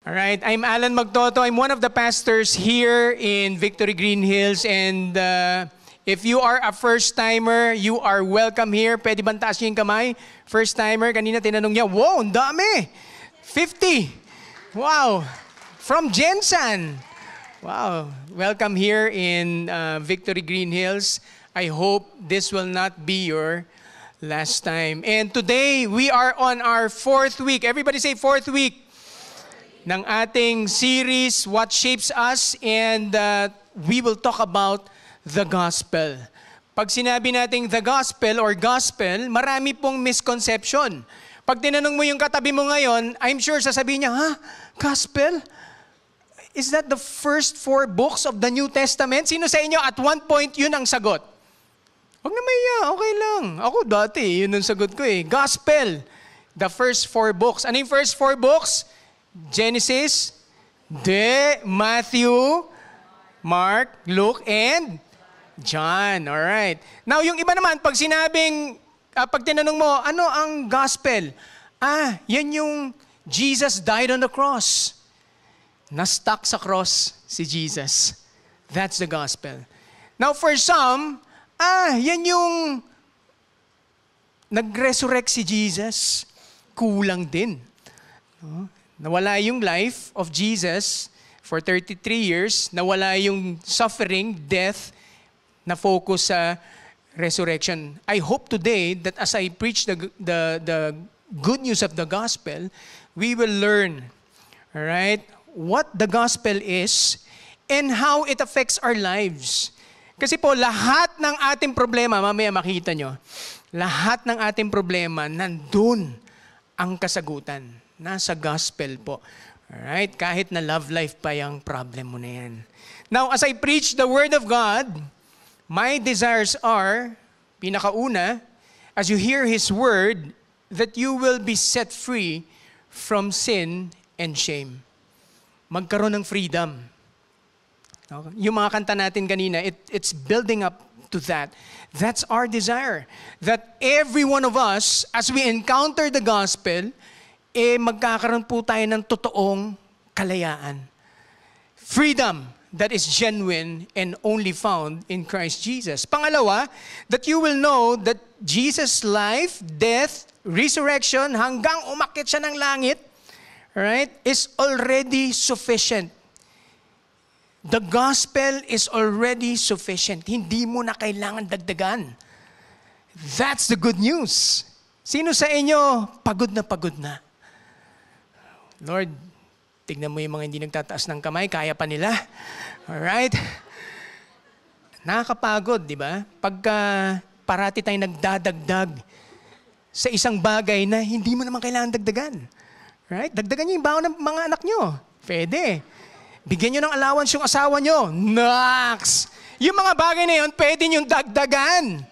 Alright, I'm Alan Magtoto. I'm one of the pastors here in Victory Green Hills. And if you are a first-timer, you are welcome here. Pwede bang taas niyo yung kamay? First-timer, kanina tinanong niya, wow, ang dami! 50! Wow! From Jensen! Wow! Welcome here in Victory Green Hills. I hope this will not be your last time. And today, we are on our 4th week. Everybody say 4th week ng ating series, What Shapes Us, and we will talk about the gospel. Pag sinabi nating the gospel or gospel, marami pong misconception. Pag tinanong mo yung katabi mo ngayon, I'm sure sasabihin niya, ha? Gospel? Is that the first 4 books of the New Testament? Sino sa inyo at one point yun ang sagot? Huwag na maiya, okay lang. Ako dati, yun ang sagot ko eh. Gospel, the first 4 books. Ano yung first 4 books? Genesis, Matthew, Mark, Luke, and John. Alright. Now, yung iba naman, pag sinabing, pag tinanong mo, ano ang gospel? Yan yung Jesus died on the cross. Na-stuck sa cross si Jesus. That's the gospel. Now, for some, yan yung nag-resurrect si Jesus. Kulang din. No? Nawala yung life of Jesus for 33 years. Nawala yung suffering, death, na focus sa resurrection. I hope today that as I preach the good news of the gospel, we will learn, alright, what the gospel is and how it affects our lives. Kasi po, lahat ng ating problema, mamaya makita nyo, lahat ng ating problema, nandun ang kasagutan. Nasa gospel po. Alright? Kahit na love life pa yung problem mo na yan. Now, as I preach the Word of God, my desires are, pinakauna, as you hear His Word, that you will be set free from sin and shame. Magkaroon ng freedom. Okay? Yung mga kanta natin kanina, it's building up to that. That's our desire. That every one of us, as we encounter the gospel, magkakaroon po tayo ng totoong kalayaan. Freedom that is genuine and only found in Christ Jesus. Pangalawa, that you will know that Jesus' life, death, resurrection, hanggang umakyat siya ng langit, right, is already sufficient. The gospel is already sufficient. Hindi mo na kailangan dagdagan. That's the good news. Sino sa inyo pagod na? Lord, tignan mo yung mga hindi nagtataas ng kamay, kaya pa nila. Alright? Nakakapagod, di ba? Pagka parati tayong nagdadagdag sa isang bagay na hindi mo naman kailangan dagdagan. Right? Dagdagan niyo yung baon ng mga anak niyo. Pwede. Bigyan niyo ng allowance yung asawa niyo. Naks! Yung mga bagay na yun, pwede niyong dagdagan.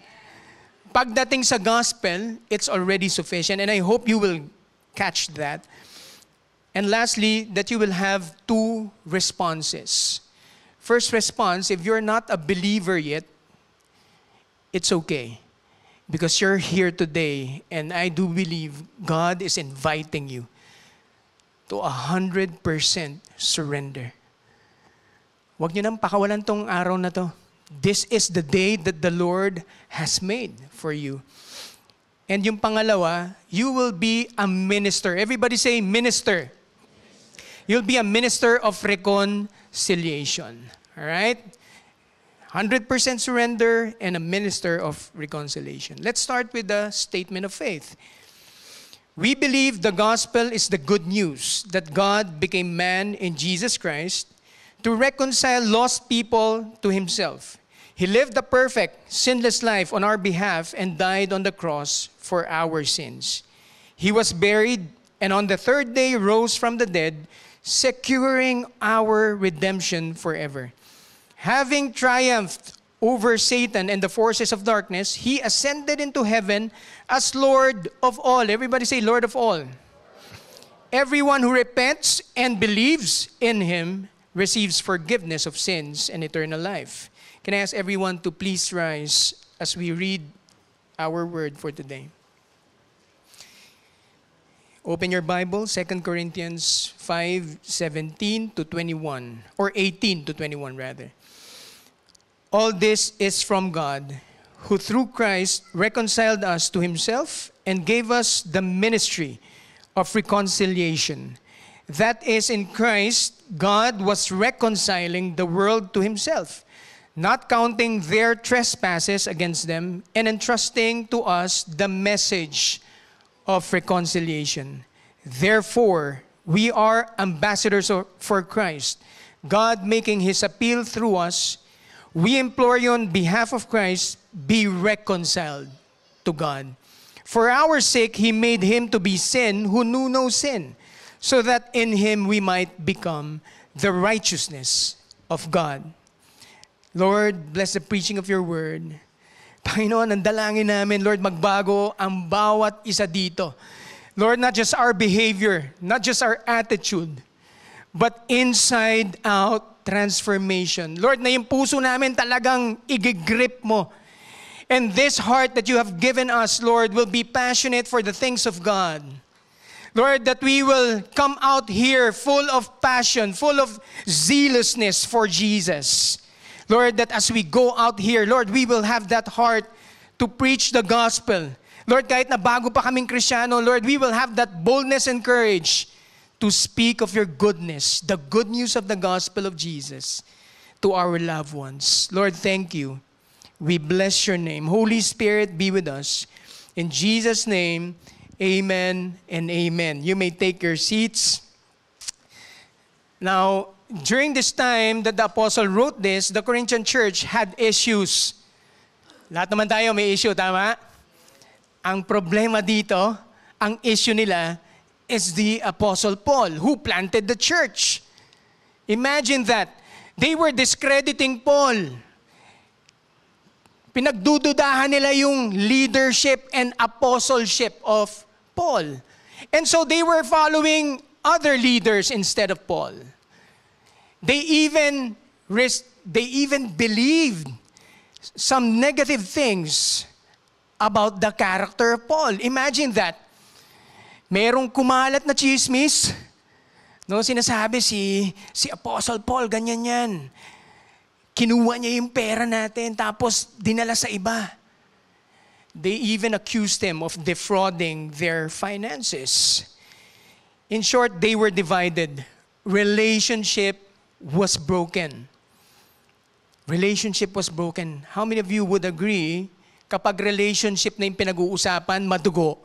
Pagdating sa gospel, it's already sufficient. And I hope you will catch that. And lastly, that you will have 2 responses. First response, if you're not a believer yet, it's okay. Because you're here today, and I do believe God is inviting you to 100% surrender. Huwag niyo nang pakawalan tong araw na to. This is the day that the Lord has made for you. And yung pangalawa, you will be a minister. Everybody say minister. You'll be a minister of reconciliation. Alright? 100% surrender and a minister of reconciliation. Let's start with the statement of faith. We believe the gospel is the good news that God became man in Jesus Christ to reconcile lost people to Himself. He lived a perfect, sinless life on our behalf and died on the cross for our sins. He was buried and on the 3rd day rose from the dead, securing our redemption forever. Having triumphed over Satan and the forces of darkness, He ascended into heaven as Lord of all. Everybody say, Lord of all. Everyone who repents and believes in Him receives forgiveness of sins and eternal life. Can I ask everyone to please rise as we read our word for today? Open your Bible, 2 Corinthians 5:17 to 21, or 18 to 21 rather. All this is from God, who through Christ reconciled us to himself and gave us the ministry of reconciliation. That is, in Christ, God was reconciling the world to himself, not counting their trespasses against them, and entrusting to us the message of reconciliation. Therefore, we are ambassadors for Christ, God making his appeal through us. We implore you on behalf of Christ, be reconciled to God. For our sake, he made him to be sin who knew no sin, so that in him we might become the righteousness of God. Lord, bless the preaching of your word. Panginoon, ang dalangin namin, Lord, magbago ang bawat isa dito. Lord, not just our behavior, not just our attitude, but inside out transformation. Lord, na yung puso namin talagang igigrip mo. And this heart that you have given us, Lord, will be passionate for the things of God. Lord, that we will come out here full of passion, full of zealousness for Jesus. Lord, that as we go out here, Lord, we will have that heart to preach the gospel. Lord, kahit na bago pa kaming Kristiyano, Lord, we will have that boldness and courage to speak of your goodness, the good news of the gospel of Jesus to our loved ones. Lord, thank you. We bless your name. Holy Spirit, be with us. In Jesus' name, amen and amen. You may take your seats. Now, during this time that the apostle wrote this, the Corinthian church had issues. Lahat naman tayo may issue, tama? Ang problema dito, ang issue nila is the apostle Paul who planted the church. Imagine that. They were discrediting Paul. Pinagdududahan nila yung leadership and apostleship of Paul. And so they were following other leaders instead of Paul. They even believed some negative things about the character of Paul. Imagine that. Merong kumalat na chismis. No, sinasabi si Apostle Paul, ganyan yan. Kinuha niya yung pera natin, tapos dinala sa iba. They even accused him of defrauding their finances. In short, they were divided. Relationship was broken. Relationship was broken. How many of you would agree kapag relationship na yung pinag-uusapan, madugo?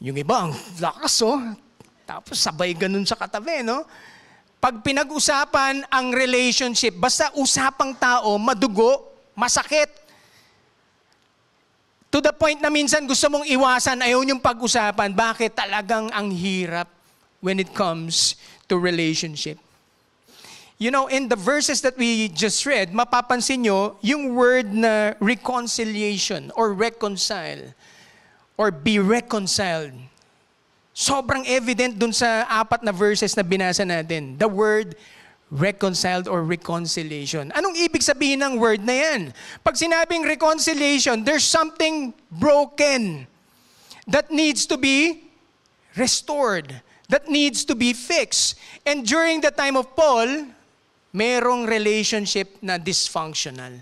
Yung iba, ang lakas, oh. Tapos sabay ganun sa katabi, no? Pag pinag-usapan ang relationship, basta usapang tao, madugo, masakit. To the point na minsan gusto mong iwasan, ayaw niyong pag-usapan. Bakit? Talagang ang hirap when it comes to relationship. You know, in the verses that we just read, mapapansin nyo yung word na reconciliation or reconcile or be reconciled. Sobrang evident dun sa 4 na verses na binasa natin. The word reconciled or reconciliation. Anong ibig sabihin ng word na yan? Pag sinabing reconciliation, there's something broken that needs to be restored, that needs to be fixed. And during the time of Paul, merong relationship na dysfunctional.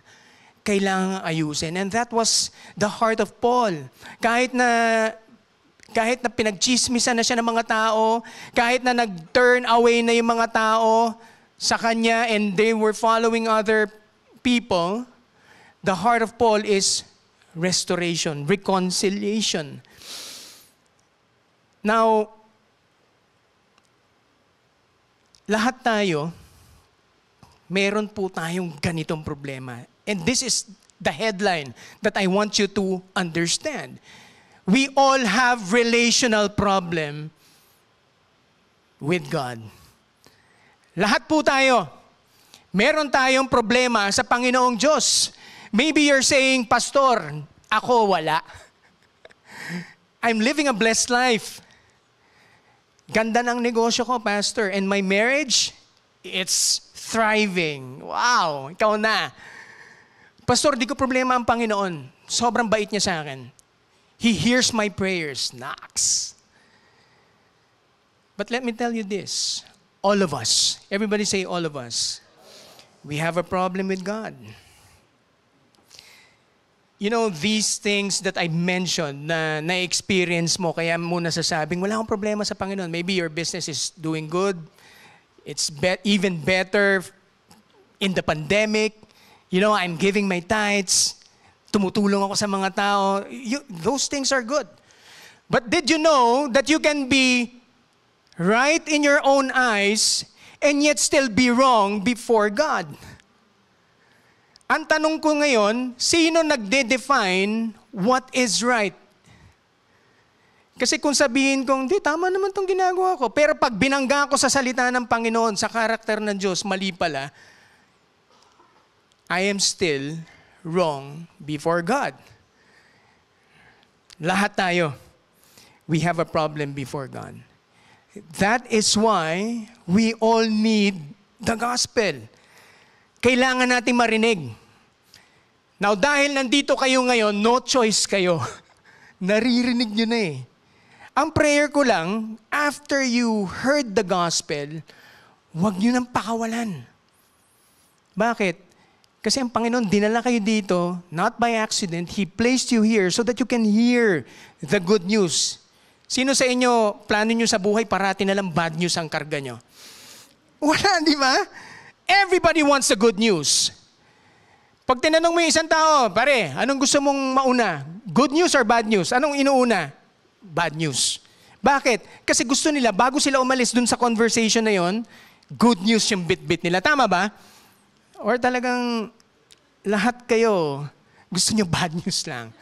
Kailangan ayusin. And that was the heart of Paul. Kahit na pinagchismisan na siya ng mga tao, kahit na nag-turn away na yung mga tao sa kanya and they were following other people, the heart of Paul is restoration, reconciliation. Now, lahat tayo, meron po tayong ganitong problema. And this is the headline that I want you to understand. We all have relational problem with God. Lahat po tayo, meron tayong problema sa Panginoong Diyos. Maybe you're saying, Pastor, ako wala. I'm living a blessed life. Ganda ng negosyo ko, Pastor. And my marriage, it's thriving. Wow, ikaw na. Pastor, di ko problema ang Panginoon. Sobrang bait niya sa akin. He hears my prayers. Knocks. But let me tell you this, all of us, everybody say all of us, we have a problem with God. You know, these things that I mentioned na na-experience mo, kaya mo nasasabing, wala akong problema sa Panginoon. Maybe your business is doing good. It's even better in the pandemic. You know, I'm giving my tithes. Tumutulong ako sa mga tao. Those things are good. But did you know that you can be right in your own eyes and yet still be wrong before God? Ang tanong ko ngayon, sino nagde-define what is right? Kasi kung sabihin kong, di, tama naman itong ginagawa ko. Pero pag binangga ko sa salita ng Panginoon, sa karakter ng Diyos, mali pala, I am still wrong before God. Lahat tayo, we have a problem before God. That is why we all need the gospel. Kailangan natin marinig. Now, dahil nandito kayo ngayon, no choice kayo. Naririnig nyo na eh. Ang prayer ko lang, after you heard the gospel, huwag nyo nang pakawalan. Bakit? Kasi ang Panginoon, dinala kayo dito, not by accident. He placed you here so that you can hear the good news. Sino sa inyo, plano nyo sa buhay, parati na lang bad news ang karga nyo? Wala, di ba? Everybody wants the good news. Pag tinanong mo yung isang tao, pare, anong gusto mong mauna? Good news or bad news? Anong inuuna? Bad news. Bakit? Kasi gusto nila, bago sila umalis dun sa conversation na yon, good news yung bit-bit nila. Tama ba? Or talagang lahat kayo, gusto nyo bad news lang.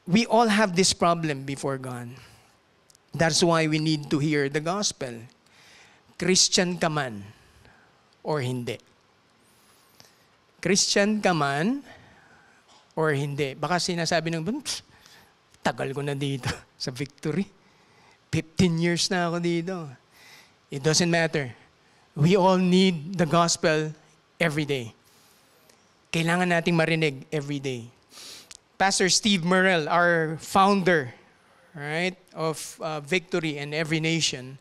We all have this problem before God. That's why we need to hear the gospel. Christian ka man or hindi. Christian ka man or hindi. Baka sinasabi ng, tagal ko na dito sa Victory. 15 years na ako dito. It doesn't matter. We all need the gospel every day. Kailangan nating marinig every day. Pastor Steve Murrell, our founder, right, of Victory and Every Nation,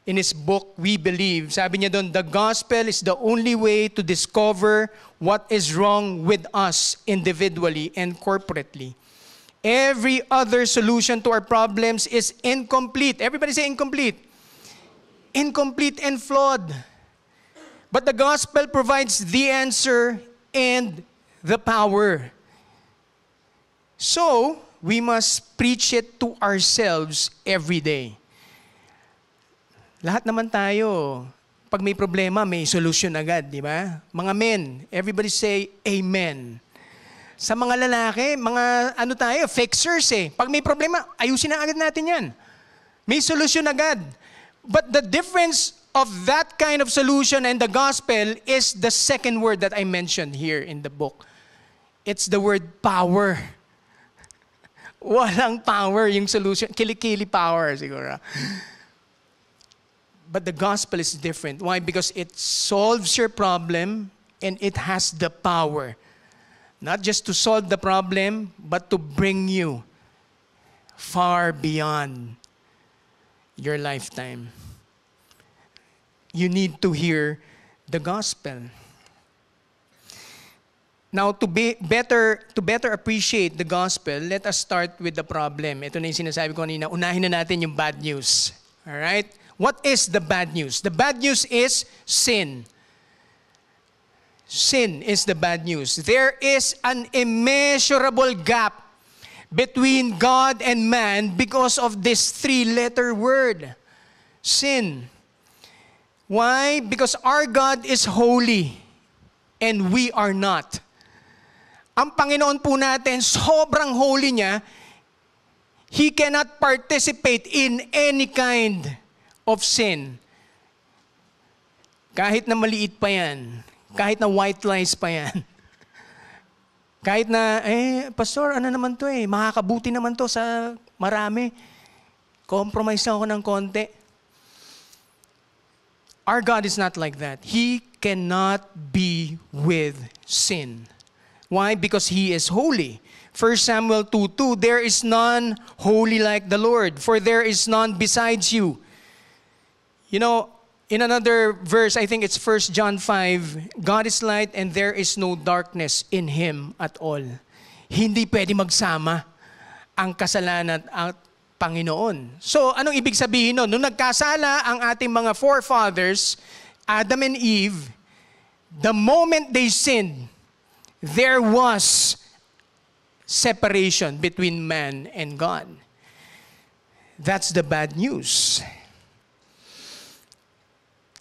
in his book, We Believe, sabi niya doon, the gospel is the only way to discover what is wrong with us individually and corporately. Every other solution to our problems is incomplete. Everybody say incomplete. Incomplete and flawed. But the gospel provides the answer and the power. So, we must preach it to ourselves every day. Lahat naman tayo, pag may problema, may solution agad, di ba? Mga men, everybody say amen. Sa mga lalaki, mga ano tayo, fixers eh. Pag may problema, ayusin na agad natin yan. May solution agad. But the difference of that kind of solution and the gospel is the second word that I mentioned here in the book. It's the word power. Walang power yung solution. Kilikili power siguro. But the gospel is different. Why? Because it solves your problem and it has the power. Not just to solve the problem, but to bring you far beyond your lifetime. You need to hear the gospel. Now, to better appreciate the gospel, let us start with the problem. Ito na yung sinasabi ko kanina. Unahin na natin yung bad news. All right? What is the bad news? The bad news is sin. Sin is the bad news. There is an immeasurable gap between God and man because of this three-letter word, sin. Why? Because our God is holy and we are not. Ang Panginoon po natin, sobrang holy niya, He cannot participate in any kind of sin. Kahit na maliit pa yan, kahit na white lies pa yan, kahit na, pastor, ano naman to makakabuti naman to sa marami, compromise lang ako ng konti. Our God is not like that. He cannot be with sin. Why? Because He is holy. 1 Samuel 2:2, there is none holy like the Lord, for there is none besides you. You know, in another verse, I think it's 1 John 5, God is light and there is no darkness in Him at all. Hindi pwede magsama ang kasalanan at Panginoon. So, anong ibig sabihin nun? Nung nagkasala ang ating mga forefathers, Adam and Eve, the moment they sinned, there was separation between man and God. That's the bad news.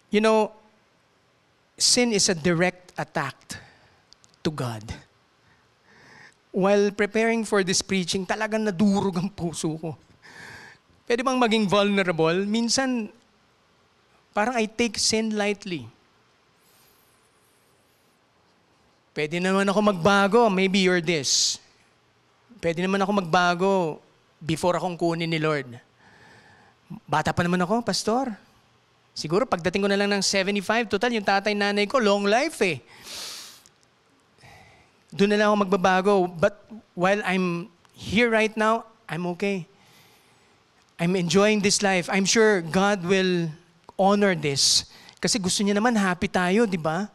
You know, sin is a direct attack to God. While preparing for this preaching, talagang nadurog ang puso ko. Pwede bang maging vulnerable? Minsan, parang I take sin lightly. Pwede naman ako magbago, maybe you're this. Pwede naman ako magbago before akong kunin ni Lord. Bata pa naman ako, pastor. Siguro pagdating ko na lang ng 75, total yung tatay nanay ko, long life eh. Doon na lang ako magbabago. But while I'm here right now, I'm okay. I'm enjoying this life. I'm sure God will honor this. Kasi gusto niya naman happy tayo, di ba?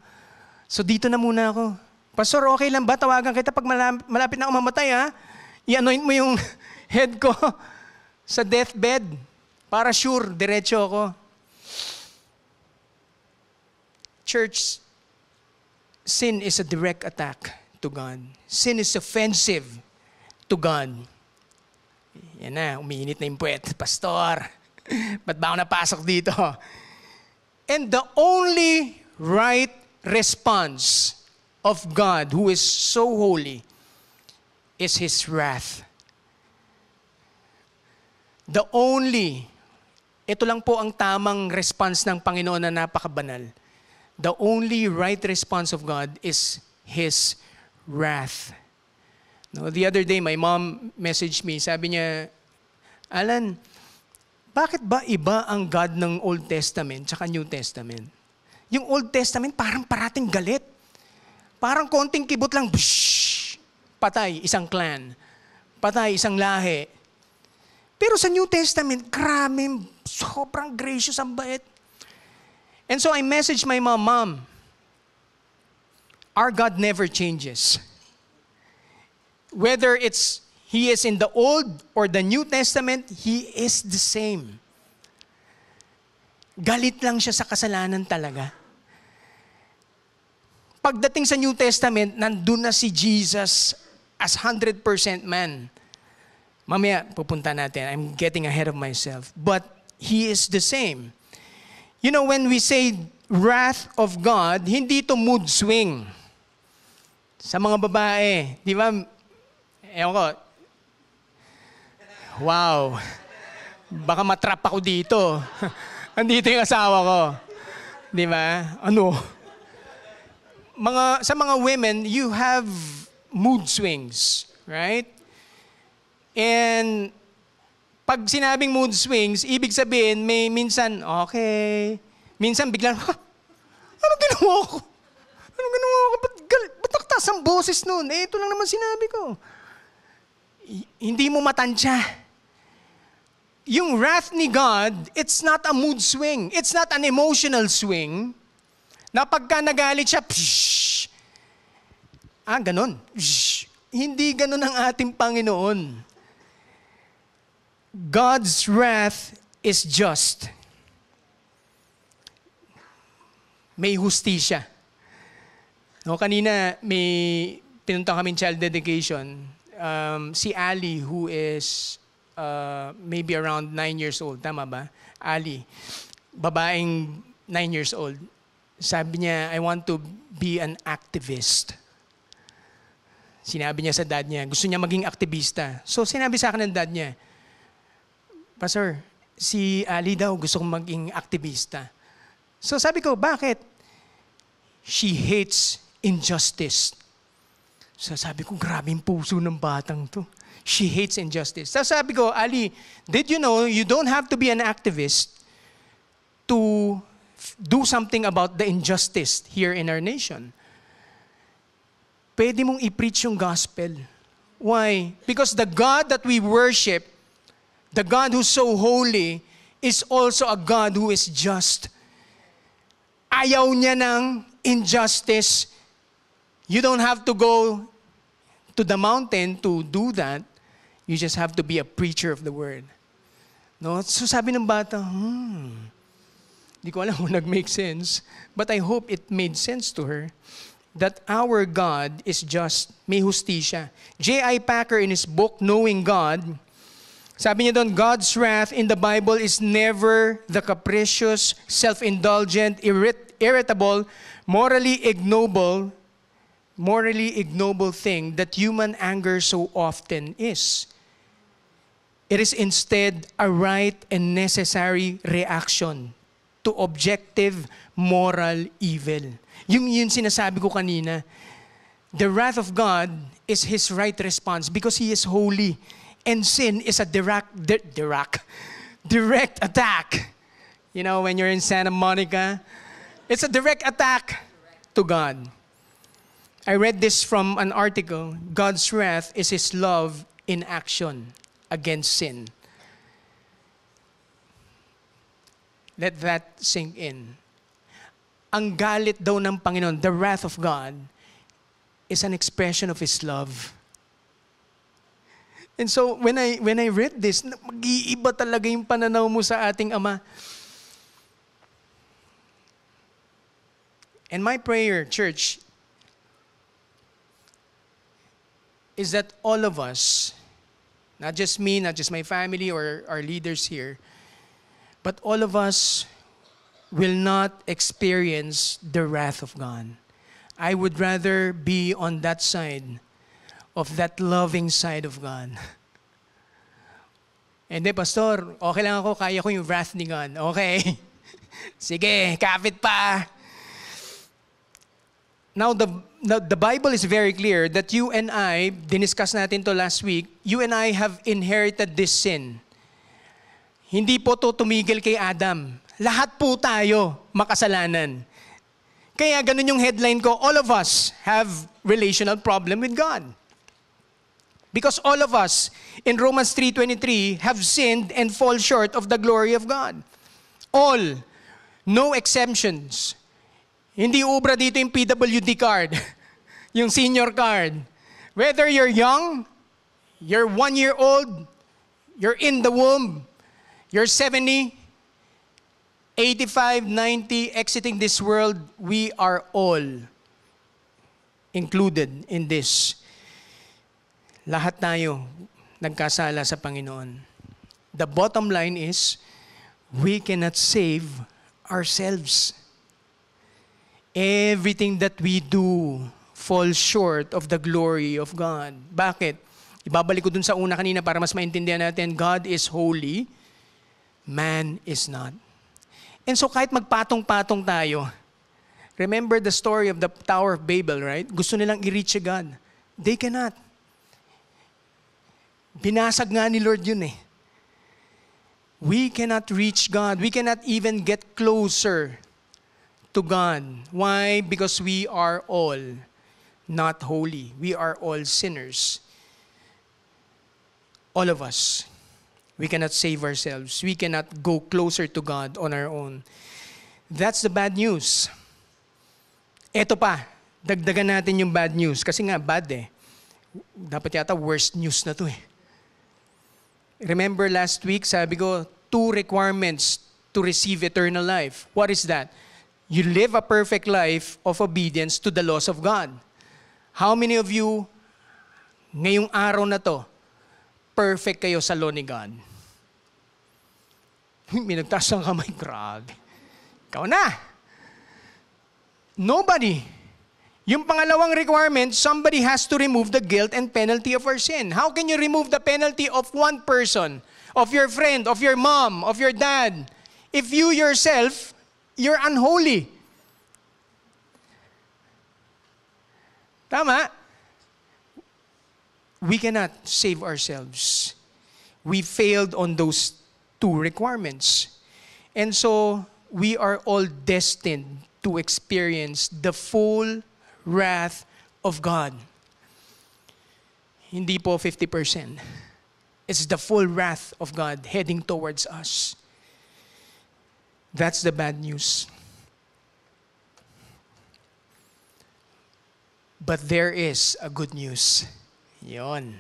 So dito na muna ako. Pastor, okay lang ba? Tawagan kita pag malapit na ako mamatay, ha? I-anoint mo yung head ko sa deathbed para sure, diretso ako. Church, sin is a direct attack to God. Sin is offensive to God. Yan na, umiinit na yung puwet. Pastor, ba't ba ako napasok dito? And the only right response of God, who is so holy, is His wrath. Ito lang po ang tamang response ng Panginoon na napakabanal. The only right response of God is His wrath. No, the other day, my mom messaged me. Sabi niya, Alan, bakit ba iba ang God ng Old Testament tsaka New Testament? Yung Old Testament parang parating galit. Parang konting kibot lang, patay, isang clan. Patay, isang lahi. Pero sa New Testament, grabe, sobrang gracious ang bait. And so I messaged my mom, our God never changes. Whether He is in the Old or the New Testament, He is the same. Galit lang siya sa kasalanan talaga. Pagdating sa New Testament, nandun na si Jesus as 100% man. Mamaya, pupunta natin. I'm getting ahead of myself. But He is the same. You know, when we say wrath of God, hindi ito mood swing. Sa mga babae, di ba? Ewan ko. Wow. Baka matrap ako dito. Andito yung asawa ko. Di ba? Ano? Sa mga women, you have mood swings, right? And pag sinabing mood swings, ibig sabihin, may minsan, okay. Minsan biglang, anong ginawa ko? Anong ginawa ko? Ba't nakataas ang boses nun? Ito lang naman sinabi ko. Hindi mo matansya. Yung wrath ni God, it's not a mood swing. It's not an emotional swing. Na pagka nagalit siya, ganun. Hindi ganun ang ating Panginoon. God's wrath is just. May hustisya. No, kanina may pinunta kaming child dedication. Si Ali, who is maybe around 9 years old. Tama ba? Ali. Babaeng 9 years old. Sabi niya, I want to be an activist. Sinabi niya sa dad niya, gusto niya maging aktivista. So sinabi sa akin ng dad niya, Pastor, si Ali daw gusto kong maging aktivista. So sabi ko, bakit? She hates injustice. So sabi ko, grabe yung puso ng batang to. She hates injustice. So sabi ko, Ali, did you know you don't have to be an activist to do something about the injustice here in our nation? Pwede mong i-preach yung gospel. Why? Because the God that we worship, the God who's so holy, is also a God who is just. Ayaw niya ng injustice. You don't have to go to the mountain to do that. You just have to be a preacher of the word. No? So sabi ng bata, di ko alam kung nag-make sense, but I hope it made sense to her that our God is just, may hustisya. J.I. Packer in his book, Knowing God, sabi niya doon, God's wrath in the Bible is never the capricious, self-indulgent, irritable, morally ignoble thing that human anger so often is. It is instead a right and necessary reaction to objective moral evil. Yun sinasabi ko kanina. The wrath of God is His right response because He is holy. And sin is a direct attack. You know, when you're in Santa Monica, it's a direct attack to God. I read this from an article. God's wrath is His love in action against sin. Let that sink in. Ang galit daw ng Panginoon, the wrath of God, is an expression of His love. And so, when I read this, mag-iiba talaga yung pananaw mo sa ating Ama. And my prayer, church, is that all of us, not just me, not just my family or our leaders here, but all of us will not experience the wrath of God. I would rather be on that side of that loving side of God. Hindi, Pastor, okay lang ako, kaya ko yung wrath ni God. Okay. Sige, kapit pa. Now, the Bible is very clear that you and I, diniscuss natin to last week, you and I have inherited this sin. Hindi po to tumigil kay Adam. Lahat po tayo makasalanan. Kaya ganun yung headline ko, all of us have relational problem with God. Because all of us, in Romans 3:23, have sinned and fall short of the glory of God. All. No exemptions. Hindi ubra dito yung PWD card, yung senior card. Whether you're young, you're 1 year old, you're in the womb, you're 70, 85, 90, exiting this world, we are all included in this. Lahat tayo nagkasala sa Panginoon. The bottom line is, we cannot save ourselves. Everything that we do falls short of the glory of God. Bakit? Ibabalik ko dun sa una kanina para mas maintindihan natin, God is holy, man is not. And so kahit magpatong-patong tayo, remember the story of the Tower of Babel, right? Gusto nilang i-reach God. They cannot. Binasag nga ni Lord yun eh. We cannot reach God. We cannot even get closer to God. Why? Because we are all not holy. We are all sinners. All of us. We cannot save ourselves. We cannot go closer to God on our own. That's the bad news. Eto pa, dagdagan natin yung bad news. Kasi nga, bad eh. Dapat yata worst news na to eh. Remember last week, sabi ko, 2 requirements to receive eternal life. What is that? You live a perfect life of obedience to the laws of God. How many of you, ngayong araw na to, perfect kayo sa law ni God? May nagtaas ang kamay, grabe. Ikaw na. Nobody. Yung pangalawang requirement, somebody has to remove the guilt and penalty of our sin. How can you remove the penalty of one person, of your friend, of your mom, of your dad, if you yourself, you're unholy? Tama? We cannot save ourselves. We failed on those 2 requirements. And so, we are all destined to experience the full wrath of God. Hindi po 50%. It's the full wrath of God heading towards us. That's the bad news. But there is a good news. Yon.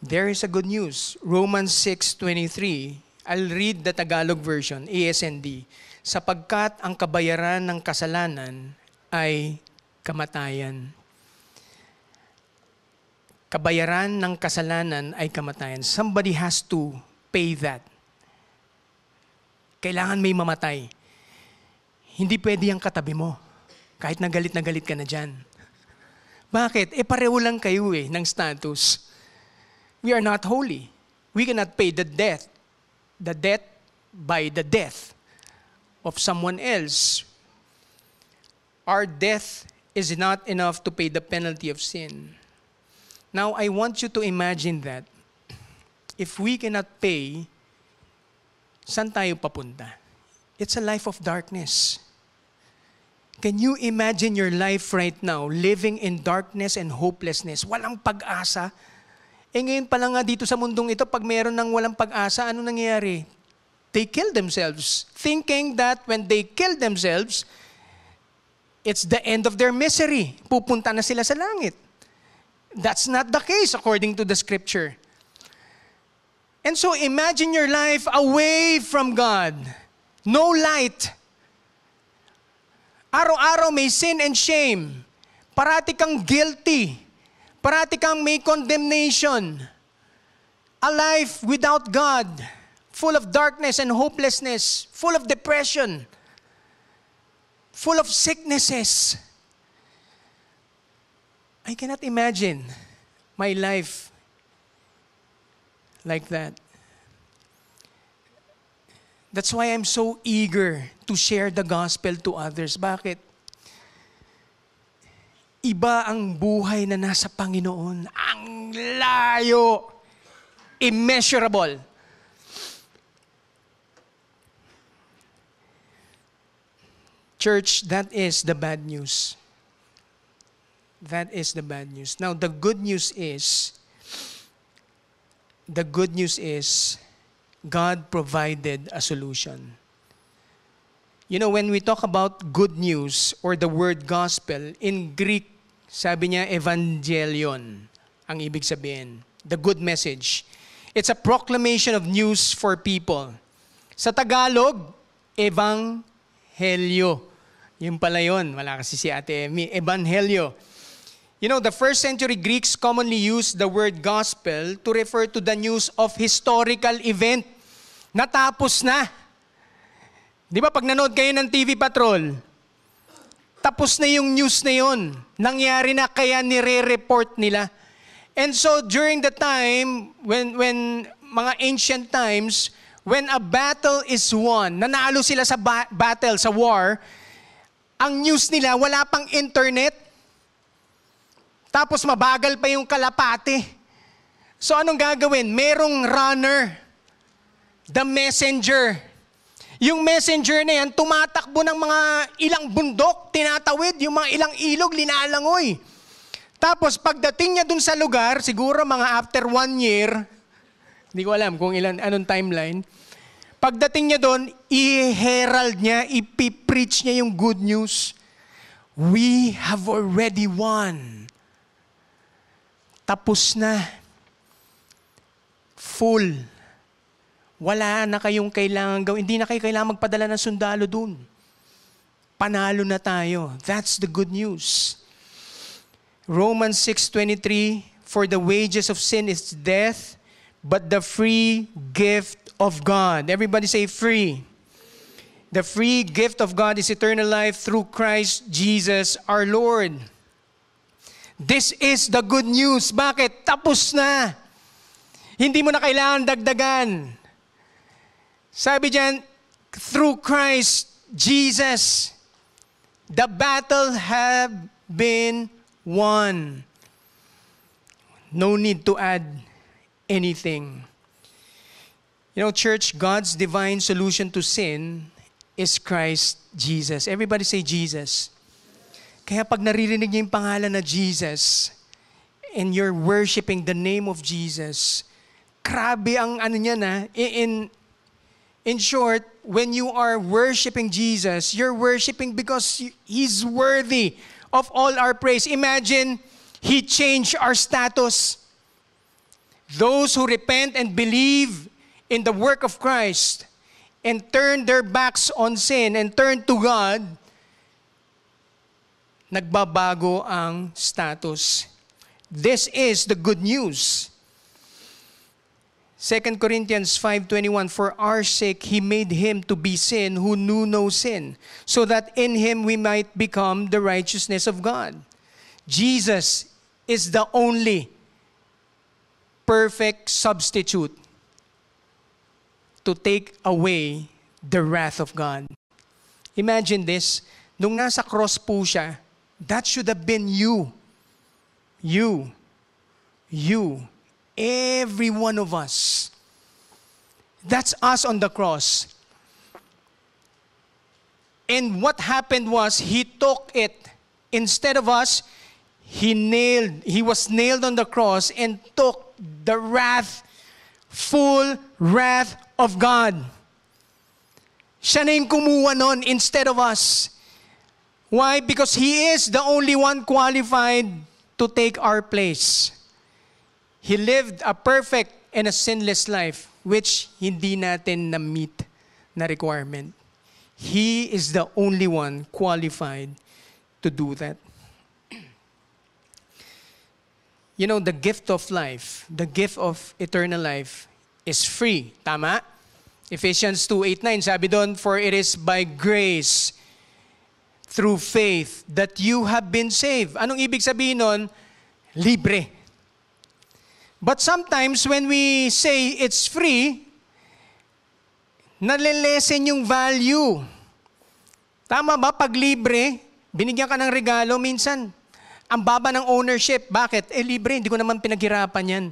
There is a good news. Romans 6:23. I'll read the Tagalog version, ASND. Sapagkat ang kabayaran ng kasalanan ay kamatayan. Kabayaran ng kasalanan ay kamatayan. Somebody has to pay that. Kailangan may mamatay. Hindi pwede ang katabi mo. Kahit na galit ka na dyan. Bakit? Pareho lang kayo ng status. We are not holy. We cannot pay the debt by the death of someone else. Our death is not enough to pay the penalty of sin. Now, I want you to imagine that if we cannot pay, saan tayo papunta? It's a life of darkness. Can you imagine your life right now living in darkness and hopelessness? Walang pag-asa. Ngayon pa lang nga dito sa mundong ito, pag meron ng walang pag-asa, ano nangyayari? They kill themselves, thinking that when they kill themselves, it's the end of their misery. Pupunta na sila sa langit. That's not the case according to the scripture. And so imagine your life away from God. No light. Araw-araw may sin and shame. Parati kang guilty. Parati kang may condemnation. A life without God. Full of darkness and hopelessness. Full of depression. Full of sicknesses. I cannot imagine my life like that. That's why I'm so eager to share the gospel to others. Bakit? Iba ang buhay na nasa Panginoon. Ang layo. Immeasurable. Church, that is the bad news. That is the bad news. Now, the good news is God provided a solution. You know, when we talk about good news or the word gospel, in Greek, sabi niya evangelion, ang ibig sabihin. The good message. It's a proclamation of news for people. Sa Tagalog, ebanghelyo. Yung pala yun. Wala kasi si Ate Emmy. Ebanghelyo. You know, the first century Greeks commonly used the word gospel to refer to the news of historical event. Natapos na. Di ba pag nanood kayo ng TV Patrol, tapos na yung news na yun. Nangyari na kaya nire-report nila. And so during the time, when mga ancient times, when a battle is won, nanalo sila sa battle, sa war, ang news nila, wala pang internet. Tapos mabagal pa yung kalapate. So anong gagawin? Merong runner. The messenger. Yung messenger na yan, tumatakbo ng mga ilang bundok, tinatawid, yung mga ilang ilog, linalangoy. Tapos pagdating niya dun sa lugar, siguro mga after 1 year, hindi ko alam kung anong timeline, pagdating niya dun, i-herald niya, ipipreach niya yung good news. We have already won. Tapos na. Full. Wala na kayong kailangan gawin. Hindi na kayo kailangan magpadala ng sundalo dun. Panalo na tayo. That's the good news. Romans 6:23, for the wages of sin is death, but the free gift of God. Everybody say free. The free gift of God is eternal life through Christ Jesus our Lord. This is the good news. Bakit? Tapos na. Hindi mo na kailangan dagdagan. Sabi diyan, through Christ Jesus, the battle have been won. No need to add anything. You know, church, God's divine solution to sin is Christ Jesus. Everybody say Jesus. Kaya pag naririnig niyo yung pangalan na Jesus, and you're worshiping the name of Jesus, grabe ang ano niya na. In short, when you are worshiping Jesus, you're worshiping because He's worthy of all our praise. Imagine, He changed our status. Those who repent and believe in the work of Christ and turn their backs on sin and turn to God, nagbabago ang status. This is the good news. 2 Corinthians 5:21, for our sake He made Him to be sin who knew no sin, so that in Him we might become the righteousness of God. Jesus is the only perfect substitute to take away the wrath of God. Imagine this, nung nasa cross po siya, that should have been you. You. Every one of us. That's us on the cross. And what happened was, He took it. Instead of us, He was nailed on the cross and took the full wrath of God. Siya na yung kumuha nun instead of us. Why? Because He is the only one qualified to take our place. He lived a perfect and a sinless life, which hindi natin na-meet na requirement. He is the only one qualified to do that. You know, the gift of life, the gift of eternal life is free. Tama? Ephesians 2:8-9, sabi doon, for it is by grace, through faith, that you have been saved. Anong ibig sabihin nun? Libre. But sometimes when we say it's free, nalilesen yung value. Tama ba? Pag libre, binigyan ka ng regalo, minsan, ang baba ng ownership. Bakit? Libre, hindi ko naman pinaghirapan yan.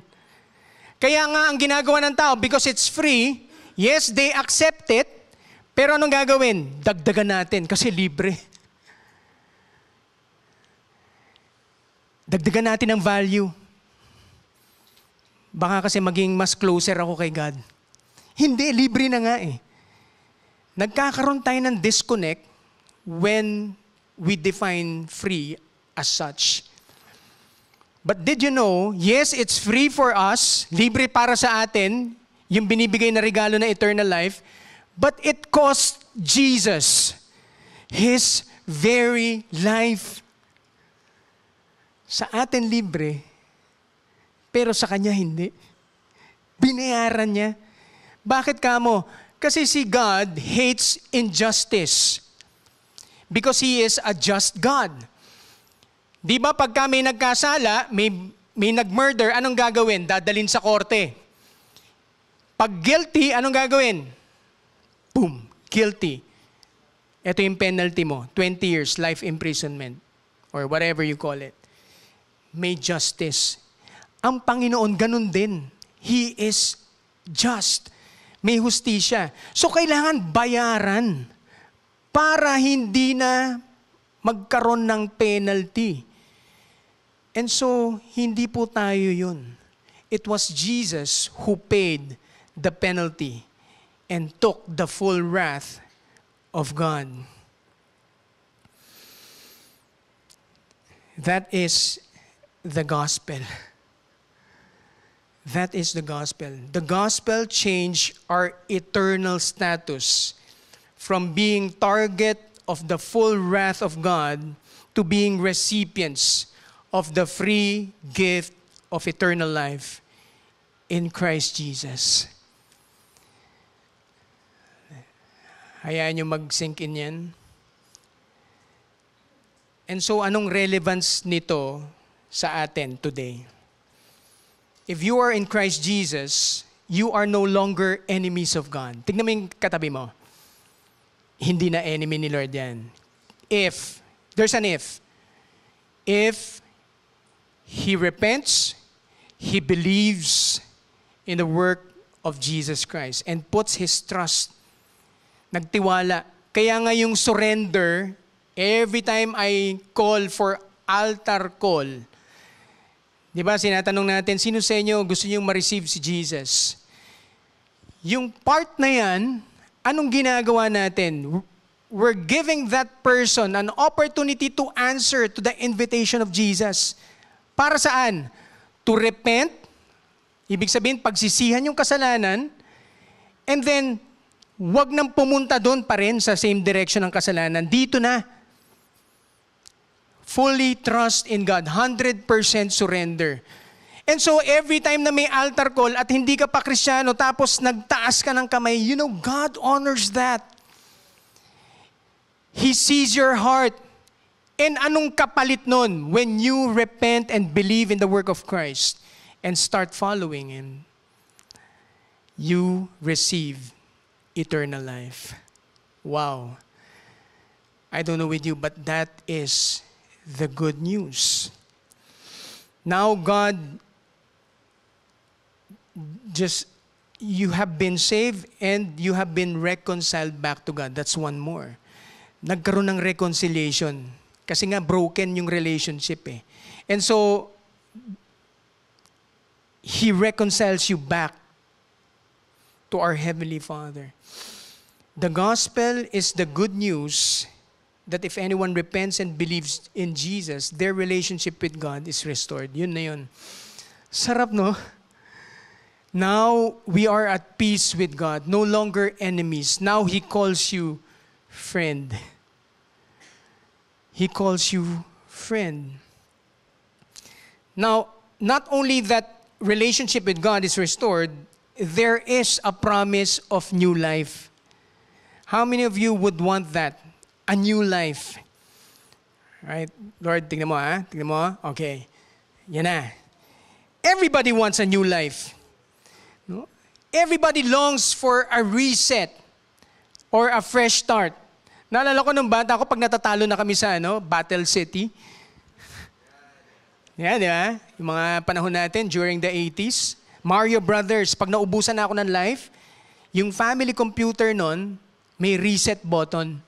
Kaya nga, ang ginagawa ng tao, because it's free, yes, they accept it, pero anong gagawin? Dagdagan natin, kasi libre. Dagdagan natin ang value. Baka kasi maging mas closer ako kay God. Hindi, libre na nga eh. Nagkakaroon tayo ng disconnect when we define free as such. But did you know, yes, it's free for us, libre para sa atin, yung binibigay na regalo na eternal life, but it cost Jesus His very life. Sa atin libre, pero sa Kanya hindi. Binayaran niya. Bakit kamo? Kasi si God hates injustice. Because He is a just God. Di ba pagka may nagkasala, may nag-murder, anong gagawin? Dadalhin sa korte. Pag guilty, anong gagawin? Boom, guilty. Ito yung penalty mo, 20 years life imprisonment or whatever you call it. May justice. Ang Panginoon, ganun din. He is just. May hustisya. So kailangan bayaran para hindi na magkaroon ng penalty. And so, hindi po tayo yun. It was Jesus who paid the penalty and took the full wrath of God. That is the gospel. That is the gospel. The gospel changed our eternal status from being target of the full wrath of God to being recipients of the free gift of eternal life in Christ Jesus. Hayaan nyo mag-sink in yan. And so, anong relevance nito sa atin today? If you are in Christ Jesus, you are no longer enemies of God. Tignan mo yung katabi mo. Hindi na enemy ni Lord yan. If, there's an if. If he repents, he believes in the work of Jesus Christ and puts his trust, nagtiwala. Kaya nga yung surrender, every time I call for altar call, Di ba, sinatanong natin, sino sa inyo gusto niyong ma-receive si Jesus? Yung part na yan, anong ginagawa natin? We're giving that person an opportunity to answer to the invitation of Jesus. Para saan? To repent, ibig sabihin pagsisihan yung kasalanan, and then wag nang pumunta doon pa rin sa same direction ng kasalanan. Dito na. Fully trust in God. 100% surrender. And so every time na may altar call at hindi ka pa Kristiyano tapos nagtaas ka ng kamay, you know, God honors that. He sees your heart. And anong kapalit nun when you repent and believe in the work of Christ and start following Him? You receive eternal life. Wow. I don't know with you, but that is the good news. Now God, you have been saved and you have been reconciled back to God. That's one more. Nagkaroon ng reconciliation. Kasi nga broken yung relationship eh. And so, He reconciles you back to our Heavenly Father. The gospel is the good news that if anyone repents and believes in Jesus, their relationship with God is restored. Yun na yun. Sarap, no? Now, we are at peace with God, no longer enemies. Now, He calls you friend. He calls you friend. Now, not only that relationship with God is restored, there is a promise of new life. How many of you would want that? A new life. Right? Lord, tingnan mo ha? Tingnan mo? Okay. Yan na. Everybody wants a new life. No? Everybody longs for a reset or a fresh start. Naalala ko nung bata ko pag natatalo na kami sa Battle City. Yan, di ba? Yung mga panahon natin during the 80s. Mario Brothers, pag naubusan na ako ng life, yung family computer nun, may reset button.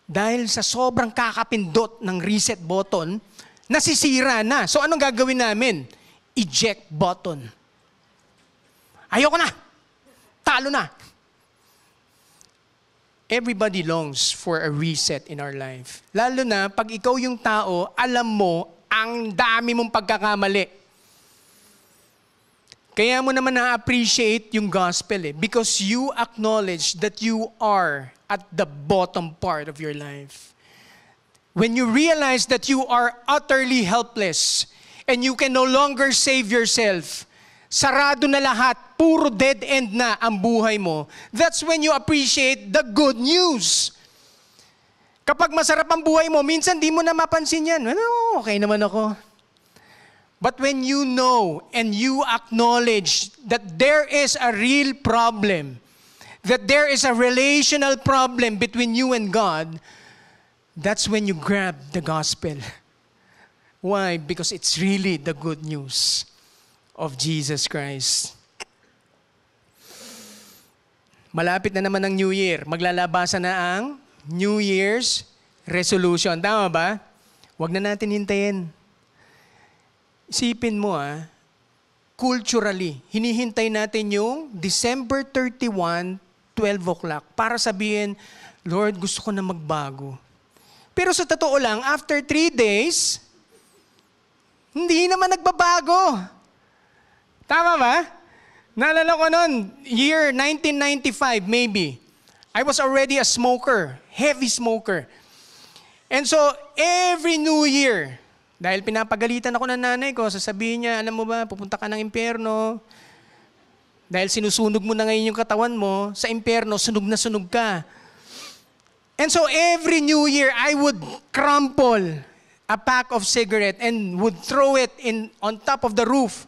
Dahil sa sobrang kakapindot ng reset button, nasisira na. So anong gagawin namin? Eject button. Ayoko na. Talo na. Everybody longs for a reset in our life. Lalo na pag ikaw yung tao, alam mo, ang dami mong pagkakamali. Kaya mo naman na-appreciate yung gospel because you acknowledge that you are at the bottom part of your life. When you realize that you are utterly helpless and you can no longer save yourself, sarado na lahat, puro dead end na ang buhay mo, that's when you appreciate the good news. Kapag masarap ang buhay mo, minsan di mo na mapansin yan. Ano, okay naman ako. But when you know and you acknowledge that there is a real problem, that there is a relational problem between you and God, that's when you grab the gospel. Why? Because it's really the good news of Jesus Christ. Malapit na naman ang New Year. Maglalabasan na ang New Year's resolution. Tama ba? Huwag na natin hintayin. Isipin mo culturally, hinihintay natin yung December 31, 12 o'clock para sabihin, Lord, gusto ko na magbago. Pero sa totoo lang, after 3 days, hindi naman nagbabago. Tama ba? Naalala ko noon, year 1995 maybe. I was already a smoker, heavy smoker. And so, every New Year, dahil pinapagalitan ako ng nanay ko, sasabihin niya, alam mo ba, pupunta ka ng impyerno. Dahil sinusunog mo na ngayon yung katawan mo, sa impyerno, sunog na sunog ka. And so every New Year, I would crumple a pack of cigarette and would throw it on top of the roof,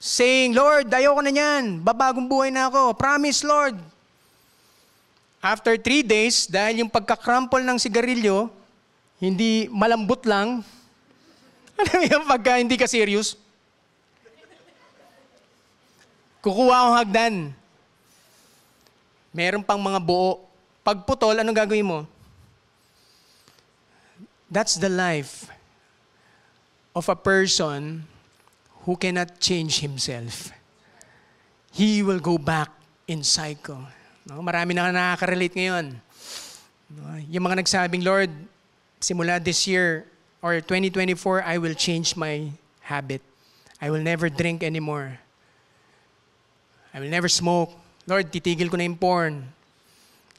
saying, Lord, ayoko na yan, babagong buhay na ako, promise Lord. After 3 days, dahil yung pagkakrumple ng sigarilyo, hindi malambot lang, alam mo yung pagka hindi ka serious, kukuha akong hagdan. Meron pang mga buo. Pag putol, anong gagawin mo? That's the life of a person who cannot change himself. He will go back in cycle. No? Marami na nakaka-relate ngayon. No? Yung mga nagsabing, Lord, simula this year or 2024, I will change my habit. I will never drink anymore. I will never smoke. Lord, titigil ko na yung porn.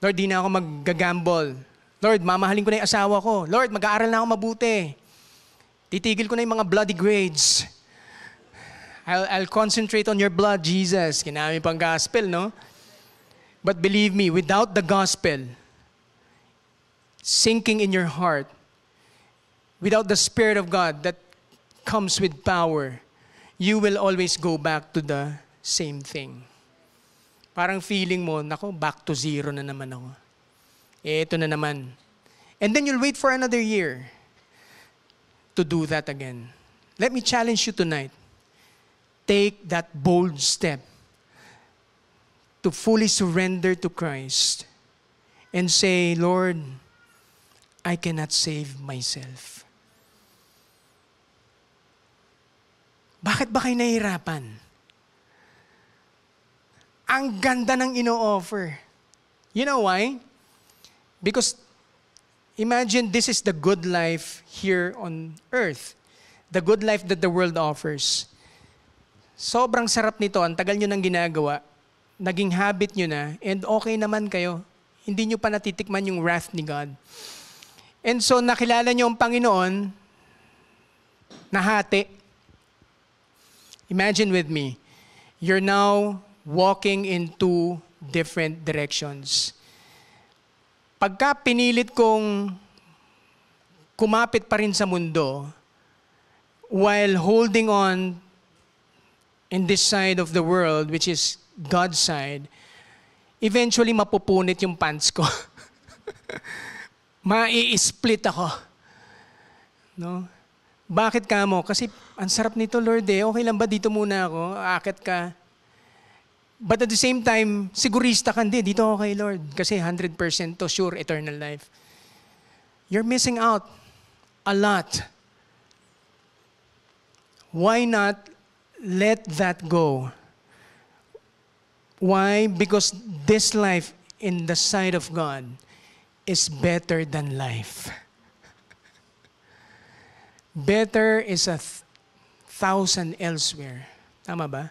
Lord, di na ako mag-gamble. Lord, mamahalin ko na yung asawa ko. Lord, mag-aaral na ako mabuti. Titigil ko na yung mga bloody grades. I'll concentrate on your blood, Jesus. Kinami pang gospel, no? But believe me, without the gospel sinking in your heart, without the Spirit of God that comes with power, you will always go back to the same thing. Parang feeling mo, nako, back to zero na naman ako. Ito na naman. And then you'll wait for another year to do that again. Let me challenge you tonight. Take that bold step to fully surrender to Christ and say, Lord, I cannot save myself. Bakit ba kayo nahihirapan? Ang ganda ng ino-offer. You know why? Because imagine this is the good life here on earth. The good life that the world offers. Sobrang sarap nito. Ang tagal nyo nang ginagawa. Naging habit nyo na. And okay naman kayo. Hindi nyo pa natitikman yung wrath ni God. And so nakilala nyo ang Panginoon. Nahati. Imagine with me. You're now walking in two different directions. Pagka pinilit kong kumapit pa rin sa mundo, while holding on in this side of the world, which is God's side, eventually mapupunit yung pants ko. Mai-split ako. No? Bakit ka mo? Kasi ang sarap nito, Lord eh. Okay lang ba dito muna ako? Aakit ka. But at the same time, sigurista ka, hindi. Dito okay, Lord. Kasi 100% to sure eternal life. You're missing out a lot. Why not let that go? Why? Because this life in the sight of God is better than life. Better is 1,000 elsewhere. Tama ba?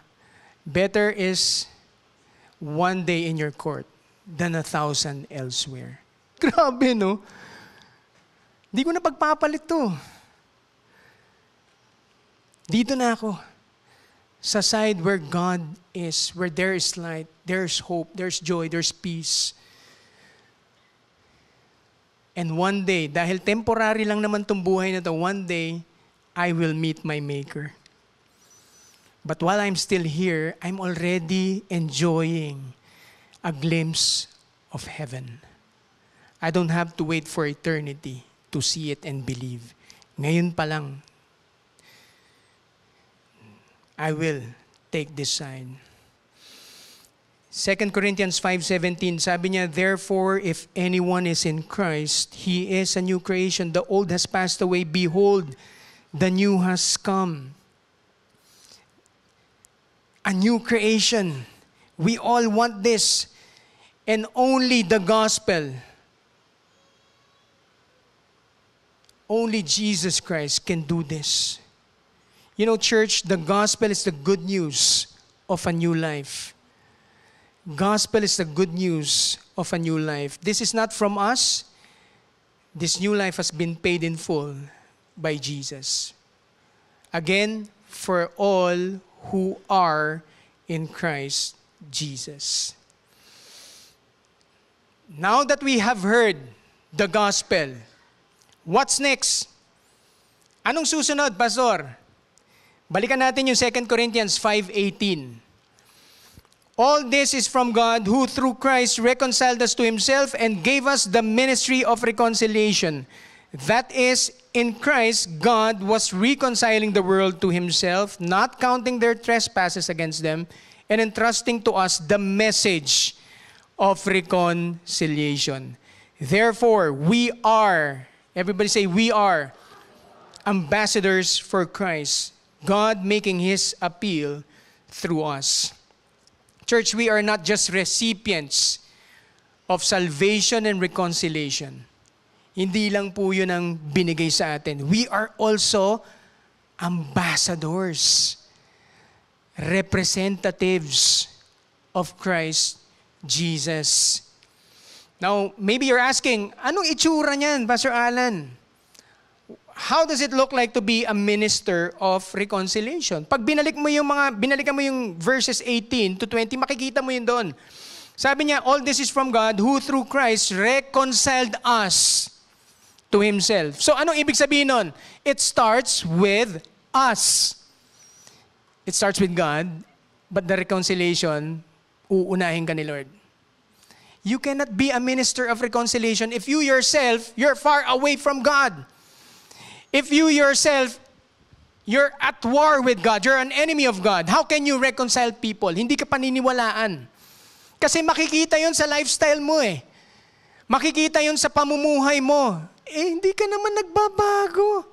Better is one day in your court than 1,000 elsewhere. Grabe, no? Di ko na pagpapalit to. Dito na ako. Sa side where God is, where there is light, there's hope, there's joy, there's peace. And one day, dahil temporary lang naman itong buhay na to, one day, I will meet my Maker. But while I'm still here, I'm already enjoying a glimpse of heaven. I don't have to wait for eternity to see it and believe. Ngayon pa lang, I will take this sign. 2 Corinthians 5:17, sabi niya, therefore, if anyone is in Christ, he is a new creation. The old has passed away. Behold, the new has come. A new creation. We all want this. And only the gospel, only Jesus Christ can do this. You know, church, the gospel is the good news of a new life. Gospel is the good news of a new life. This is not from us. This new life has been paid in full by Jesus. Again, for all who are in Christ Jesus. Now that we have heard the gospel, what's next? Anong susunod, Pastor? Balikan natin yung 2 Corinthians 5:18. All this is from God who through Christ reconciled us to Himself and gave us the ministry of reconciliation. That is, in Christ, God was reconciling the world to Himself, not counting their trespasses against them, and entrusting to us the message of reconciliation. Therefore, we are, everybody say, we are. ambassadors for Christ, God making His appeal through us. Church, we are not just recipients of salvation and reconciliation. Hindi lang po yun ang binigay sa atin. We are also ambassadors, representatives of Christ Jesus. Now, maybe you're asking, anong itsura niyan, Pastor Alan? How does it look like to be a minister of reconciliation? Pag binalikan mo yung verses 18 to 20, makikita mo yun doon. Sabi niya, all this is from God who through Christ reconciled us to Himself. So anong ibig sabihin nun? It starts with us. It starts with God, but the reconciliation, uunahin ka ni Lord. You cannot be a minister of reconciliation if you yourself, you're far away from God. If you yourself, you're at war with God, you're an enemy of God, how can you reconcile people? Hindi ka paniniwalaan. Kasi makikita yon sa lifestyle mo eh. Makikita yon sa pamumuhay mo. Hindi ka naman nagbabago.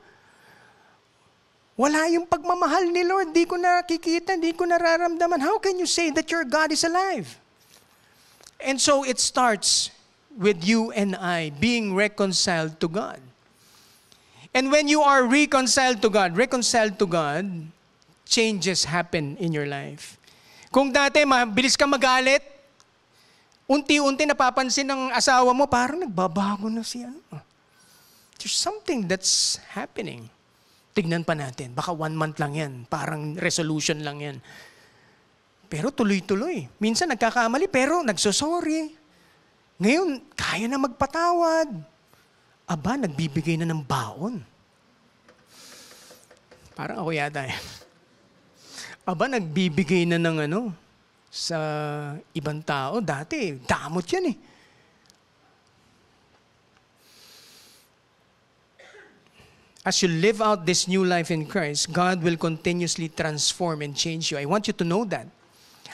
Wala yung pagmamahal ni Lord. Di ko nakikita, di ko nararamdaman. How can you say that your God is alive? And so it starts with you and I being reconciled to God. And when you are reconciled to God, changes happen in your life. Kung dati mabilis ka magalit, unti-unti napapansin ng asawa mo, parang nagbabago na siya. There's something that's happening. Tignan pa natin, baka 1 month lang yan, parang resolution lang yan. Pero tuloy-tuloy. Minsan nagkakamali, pero nagsosorry. Ngayon, kaya na magpatawad. Aba, nagbibigay na ng baon. Parang ako yata yan. Aba, nagbibigay na ng sa ibang tao. Dati, damot yan eh. As you live out this new life in Christ, God will continuously transform and change you. I want you to know that.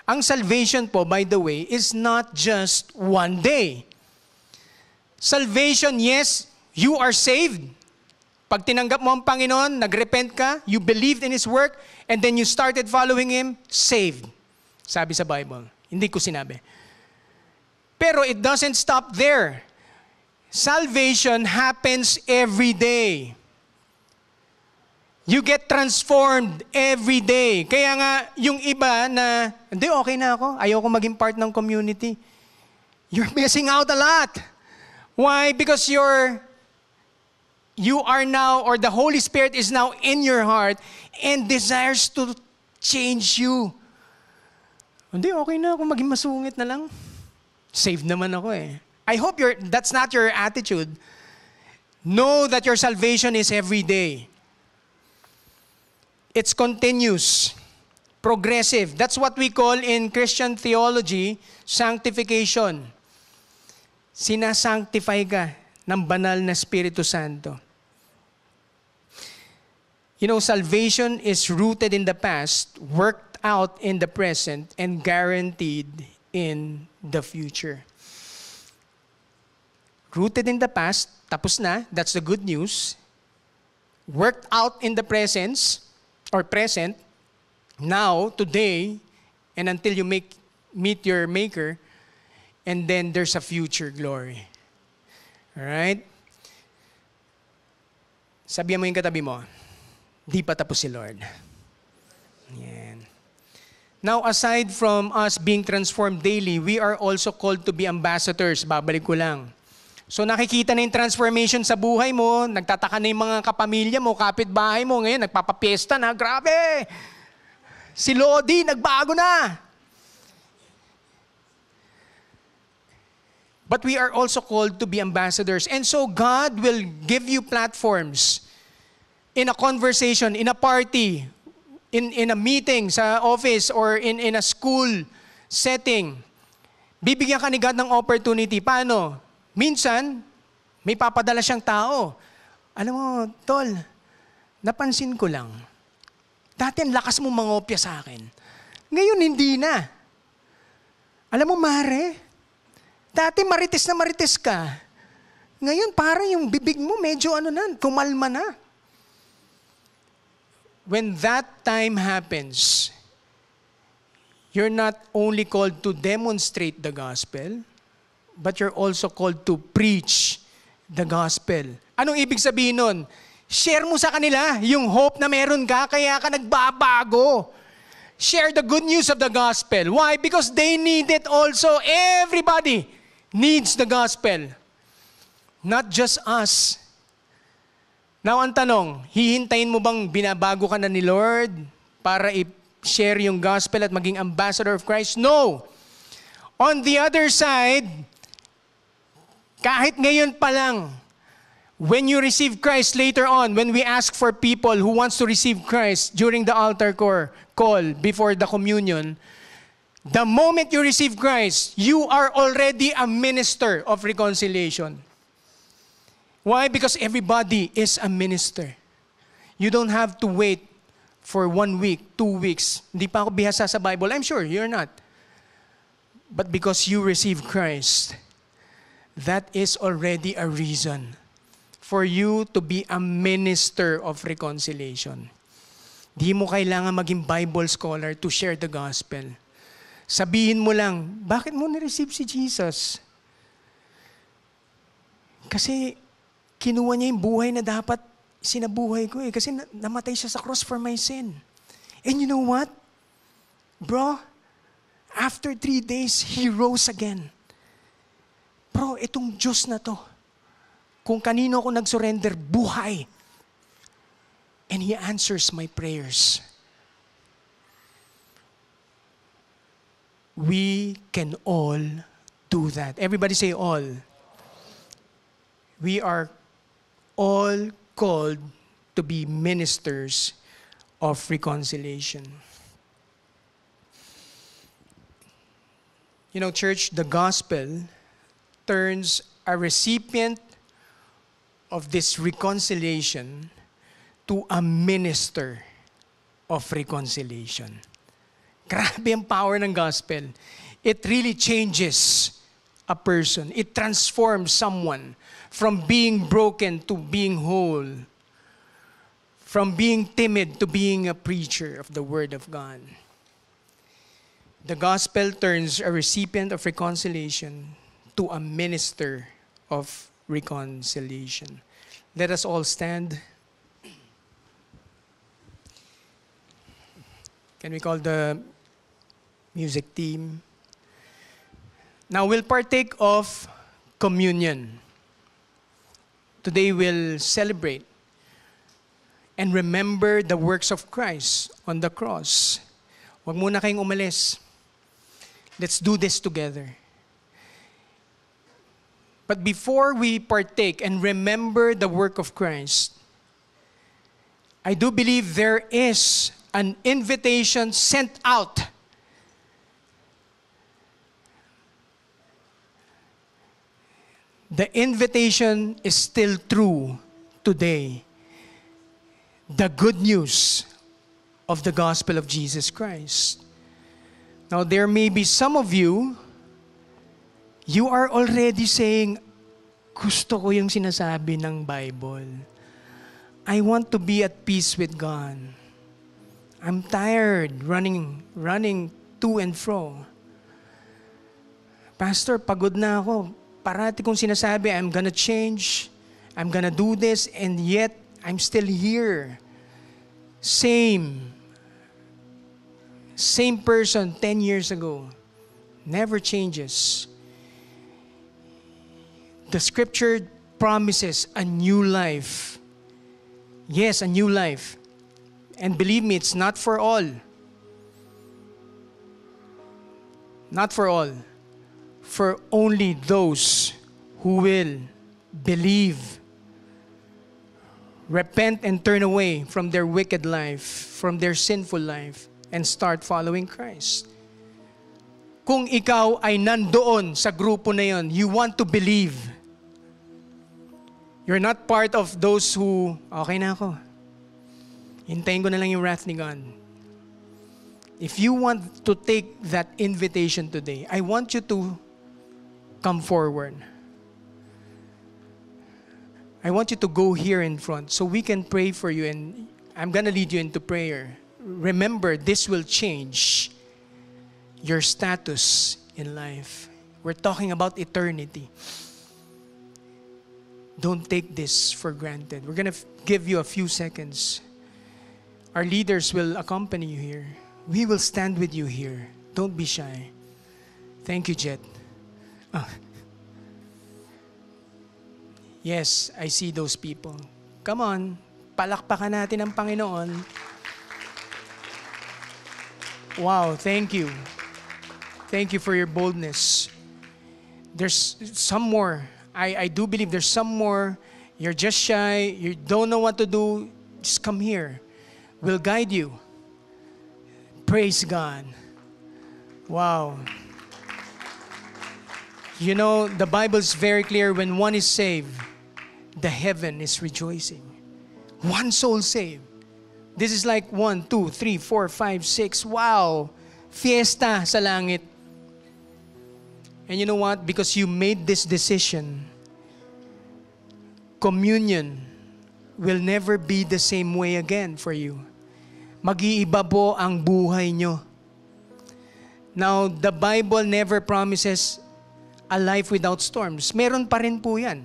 Ang salvation po, by the way, is not just one day. Salvation, yes, you are saved. Pag tinanggap mo ang Panginoon, nagrepent ka, you believed in His work, and then you started following Him, saved. Sabi sa Bible. Hindi ko sinabi. Pero it doesn't stop there. Salvation happens every day. You get transformed every day. Kaya nga, yung iba na, hindi, okay na ako. Ayoko maging part ng community. You're missing out a lot. Why? Because you are now, or the Holy Spirit is now in your heart and desires to change you. Hindi, okay na ako. Maging masungit na lang. Saved naman ako eh. I hope that's not your attitude. Know that your salvation is every day. It's continuous, progressive. That's what we call in Christian theology, sanctification. Sinasanctify ka ng banal na Espiritu Santo. You know, salvation is rooted in the past, worked out in the present, and guaranteed in the future. Rooted in the past, tapos na, that's the good news. Worked out in the present, now, today, and until you meet your Maker, and then there's a future glory. Alright? Sabihan mo yung katabi mo, di pa tapos si Lord. Yan. Now, aside from us being transformed daily, we are also called to be ambassadors. Babalik ko lang. So nakikita na yung transformation sa buhay mo, nagtataka na yung mga kapamilya mo, kapitbahay mo, ngayon nagpapapiesta na, grabe! Si Lodi, nagbago na! But we are also called to be ambassadors. And so God will give you platforms in a conversation, in a party, in a meeting sa office, or in a school setting. Bibigyan ka ni God ng opportunity. Paano? Minsan, may papadala siyang tao. Alam mo, Tol, napansin ko lang. Dati ang lakas mo mangopya sa akin. Ngayon, hindi na. Alam mo, Mare, dati marites na marites ka. Ngayon, parang yung bibig mo medyo kumalma na. when that time happens, you're not only called to demonstrate the gospel, but you're also called to preach the gospel. Anong ibig sabihin nun? Share mo sa kanila yung hope na meron ka, kaya ka nagbabago. Share the good news of the gospel. Why? Because they need it also. Everybody needs the gospel. Not just us. Now, ang tanong, hihintayin mo bang binabago ka na ni Lord para i-share yung gospel at maging ambassador of Christ? No. On the other side, kahit ngayon pa lang, when you receive Christ later on, when we ask for people who wants to receive Christ during the altar call before the communion, the moment you receive Christ, you are already a minister of reconciliation. Why? Because everybody is a minister. You don't have to wait for 1 week, 2 weeks. Hindi pa ako bihasa sa Bible. I'm sure you're not. But because you receive Christ, that is already a reason for you to be a minister of reconciliation. Di mo kailangan maging Bible scholar to share the gospel. Sabihin mo lang, bakit mo na-receive si Jesus? Kasi kinuha niya yung buhay na dapat sinabuhay ko eh. Kasi namatay siya sa cross for my sin. And you know what? Bro, after 3 days, He rose again. Bro, itong Diyos na to, kung kanino ako nag-surrender, buhay. And He answers my prayers. We can all do that. Everybody say all. We are all called to be ministers of reconciliation. You know, church, the gospel turns a recipient of this reconciliation to a minister of reconciliation. Grabe ang power ng gospel. It really changes a person. It transforms someone from being broken to being whole. From being timid to being a preacher of the Word of God. The gospel turns a recipient of reconciliation to a minister of reconciliation. Let us all stand. Can we call the music team? Now we'll partake of communion. Today we'll celebrate and remember the works of Christ on the cross. Huwag muna kayong umalis. Let's do this together. But before we partake and remember the work of Christ, I do believe there is an invitation sent out the invitation is still true today. The good news of the gospel of Jesus Christ. Now, there may be some of you, you are already saying, gusto ko yung sinasabi ng Bible. I want to be at peace with God. I'm tired running to and fro. Pastor, pagod na ako. Parati kong sinasabi, I'm gonna change, I'm gonna do this, and yet, I'm still here. Same person 10 years ago. Never changes. The scripture promises a new life. Yes, a new life. And believe me, it's not for all. Not for all. For only those who will believe, repent and turn away from their wicked life, from their sinful life, and start following Christ. Kung ikaw ay nandoon sa grupo na yon, you want to believe. You're not part of those who, okay na ako. Hintayin ko na lang yung wrath ni God. If you want to take that invitation today, I want you to come forward. I want you to go here in front so we can pray for you and I'm gonna lead you into prayer. Remember, this will change your status in life. We're talking about eternity. Don't take this for granted. We're gonna give you a few seconds. Our leaders will accompany you here. We will stand with you here. Don't be shy. Thank you, Jet. Yes, I see those people. Come on, palakpakan natin ang Panginoon. Wow, thank you. Thank you for your boldness. There's some more. I do believe there's some more. You're just shy. You don't know what to do. Just come here. We'll guide you. Praise God. Wow. You know, the Bible's very clear. When one is saved, the heaven is rejoicing. One soul saved. This is like 1, 2, 3, 4, 5, 6. Wow. Fiesta sa langit. And you know what? Because you made this decision, communion will never be the same way again for you. Mag-iiba po ang buhay nyo. Now, the Bible never promises a life without storms. Meron pa rin po yan.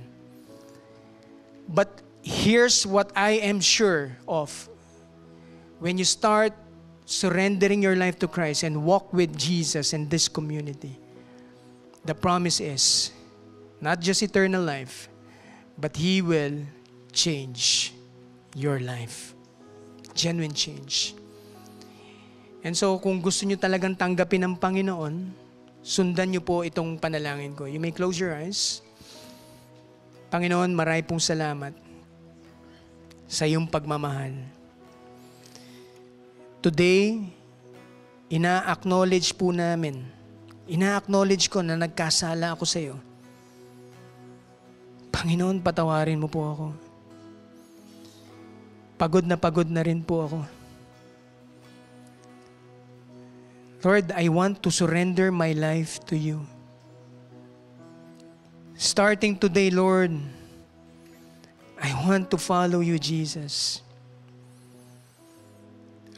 But here's what I am sure of. When you start surrendering your life to Christ and walk with Jesus in this community, the promise is not just eternal life, but He will change your life. Genuine change. And so, kung gusto nyo talagang tanggapin ang Panginoon, sundan nyo po itong panalangin ko. You may close your eyes. Panginoon, maraming pong salamat sa iyong pagmamahal. Today, ina-acknowledge po namin, ina-acknowledge ko na nagkasala ako sa iyo. Panginoon, patawarin mo po ako. Pagod na rin po ako. Lord, I want to surrender my life to you. Starting today, Lord, I want to follow you, Jesus.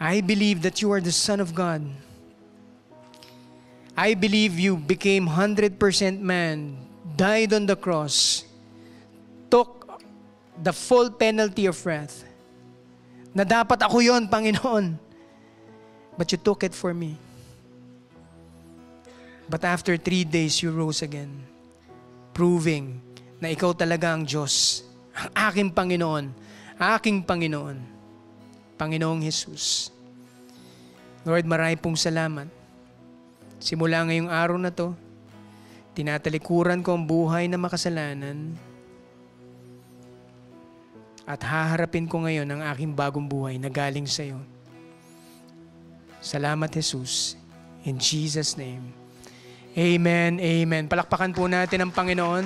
I believe that you are the Son of God. I believe you became 100% man, died on the cross, took the full penalty of wrath. Na dapat ako yon, Panginoon. But you took it for me. But after 3 days, you rose again, proving na ikaw talaga ang Diyos, ang aking Panginoon, aking Panginoon, Panginoong Jesus. Lord, marami pong salamat. Simula ngayong araw na to, tinatalikuran ko ang buhay na makasalanan at haharapin ko ngayon ang aking bagong buhay na galing sa iyo. Salamat, Jesus. In Jesus' name. Amen, amen. Palakpakan po natin ang Panginoon.